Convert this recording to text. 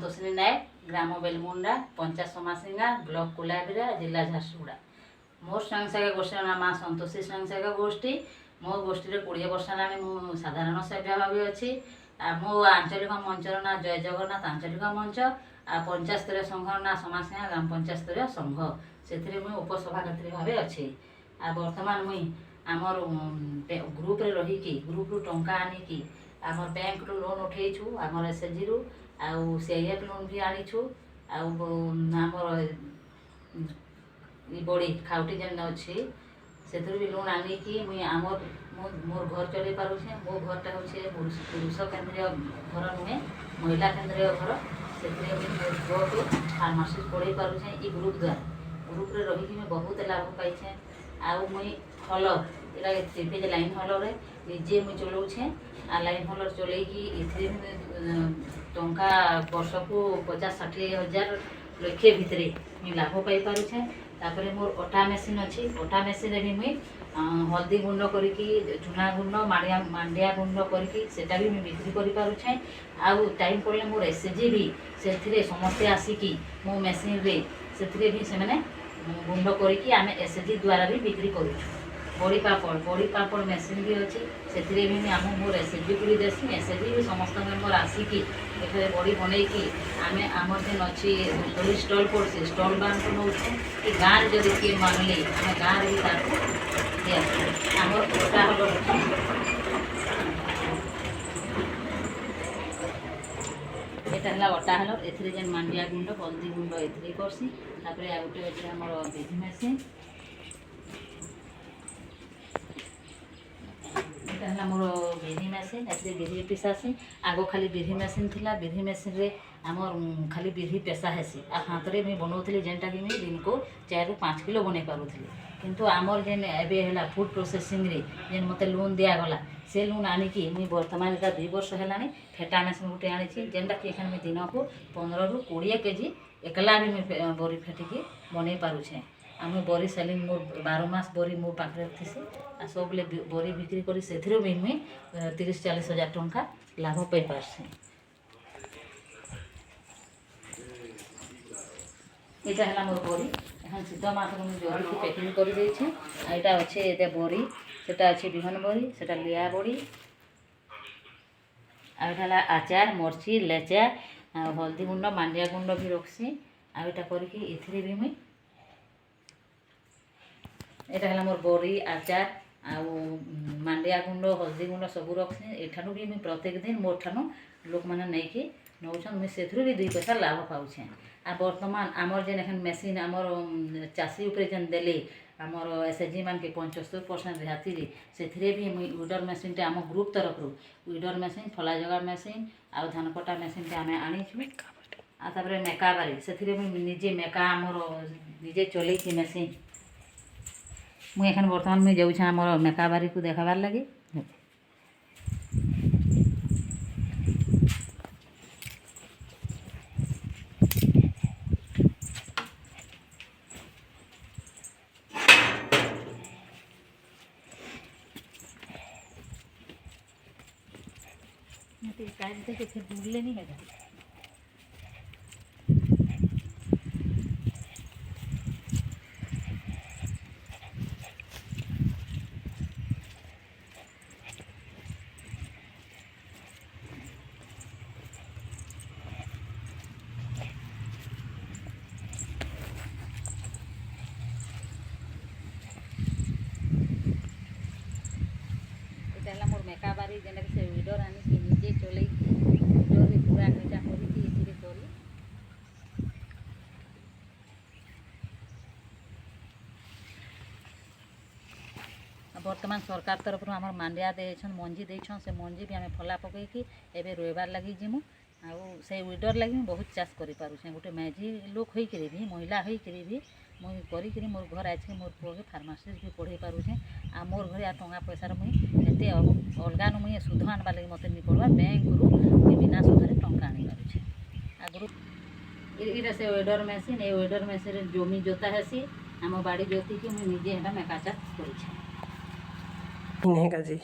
संतोषिनी नायक, ग्राम बेलमुंडा, panchayat समासिंगा, block Kolebira, जिला झारसुगुड़ा। मोर स्वयंसेवक गोष्ठी नाम माँ संतोषी स्वयंसेवक गोष्ठी। मो गोष्ठी 20 वर्ष हेलानी मु साधारण सेव्य भाव अच्छी। मो आंचलिक मंचर ना जय जगन्नाथ आंचलिक मंच। पंचायत स्तरीय संघर ना समाजसेवा ग्राम पंचायत स्तरीय संघ से मुझे उपसभापति भाव अच्छी। बर्तमान मुई आमर ग्रुप रे रही ग्रुप रु टंका आनिकी आमर बैंक रु लोन उठेइछु। आमर एसएचजी रु आउ सीआईएफ लोन भी आनिछु। आमर बड़ी खाउटी जेन अच्छी से भी लोन आनिकी मुई आमर मोर घर चल पारे। मो घरटा हूँ पुरुष केन्द्रीय घर नुहे महिला केन्द्रीय घर से मुझे फार्मासी पढ़े पारे। ये ग्रुप द्वारा ग्रुप रे रही मैं बहुत लाभ पाइछे। आउ मुई हलर एटा टीपी लाइन हलर निजे मुई चलाऊे। लाइन हलर चलैकी इथे टंका वर्ष को 50-60 हजार लक्षे भितर मुई लाभ पाई पारुछे। तापर मोर अटा मेसीन अच्छी। अटा मेसीन भी मुई हल्दी गुंड करके चूना गुंड मांडिया गुंड करके सेटा भी मुई बिक्री करि पारुछे। आउ टाइम पड़े मोर एसएचजी भी से समस्ते आसिकी मो मेसीन रे से भी से मैंने गुंड करके आम एसएचजी द्वारा भी बिक्री करुछु। बड़ी पापड़ मेसीन भी अच्छी से भी आम मोर एसएचजी को भी देसी। एसएचजी भी समस्त मेम्बर आसिकी ये बड़ी बनईकी आम आम जेन अच्छी बड़ी स्टल पड़े स्टल बांध नौ कि गाँव जब किए मानले आम गाँव भी आम अटा हल एटा अटा हलर एन मांडिया गुंड हल्दी गुंड ए करसी। तापर आ गोटे अच्छे आम विधि मेसीन है मोर विधि मेसीन ए विधि पिसासी। आग खाली विधि मेसीन थिला। विधि मेसीन रे आमर खाली विधि पेशा हेसी। हाथ में मुझे बनाऊली जेनटा कि मुझे दिन को 4-5 किलो बन पारुली। किंतु आमर जेन एबे फूड प्रोसेसिंग रे जेन मते लोन दियागला से लोन आनिकी मुई बर्तमान एटा 2 वर्ष हेलानी फेटा मेसीन गोटे आनी जेनटा कि एखाने दिन को 15-20 केजी एकला भी मुई बरी फेटिकी बन पारुछे। आम बरी सेलिंग मोर 12 मास बरी मो पाखे थी। सब बरी बिक्री करी से भी मुई 30-40 हजार टंका लाभ पाई पारसी। यहाँ है मोर बरी एखन शीत मास मुझे जल्दी पैकिंग कर देछे। यहाँ अच्छे ये बरी सेटा अच्छे बिहन बरी सेटा लिया बड़ी आटा आचार मर्ची लेचा हल्दी गुंड मांडिया गुंड भी रखसी। आटा करके इथिरे भी मुई एटा है मोर बड़ी आचार आउ मांडिया गुंड हल्दी गुंड सब रखसी। एठानु भी मुई प्रत्येक दिन मोर ठानु लोक मैंने नहीं नौछन मुई से भी 2 पैसा लाभ पाऊे। बर्तमान आमर जेन एखन मेसीन आमर चाषी उपरे जेन देले आमर एसएचजी मान के 75% रिहाती से भी मुई वीडर मेसीन टे आम ग्रुप तरफ वीडर मेसीन फला जगा मेसीन आउ धान कटा मेसीन टे आम आनीछु। तापर मेका बारी से मुई निजे मेका आमर निजे चलैछि मेसीन। मुई एखन बर्तमान मुई जाऊँ आमर मेका बारी को देखाबार लगे। फिर भूलले नहीं है। मोर मेका बारी जेनटा से वीडर आनी निजे चल पूरा कटा कर बर्तमान सरकार तरफ आम मांडिया देछन मंजी देछन से मंजी भी आम फला पकईकी एबे रोइबार लगी जिमु। आउ से वीडर लगी बहुत चाष कर पारुछे। गोटे मेझी लोक होकर भी महिला होकर भी मुई करी मोर घर आज मोर पुओ के फार्मासी भी पढ़े पारुछे। आ मोर घर आ टंका पैसार मुई एते अलगा मुई सुध आनवा लगी मत नहीं पड़वा बैंक रु बिना सुधे टंका आनी पारुछे। आगु ये से वेडर मेसीन ए वेडर मेसीन जमी जोता हेसी आम बाड़ी जोती कि मुई निजे हेटा मेका चाष करुछे। नहीं का जी।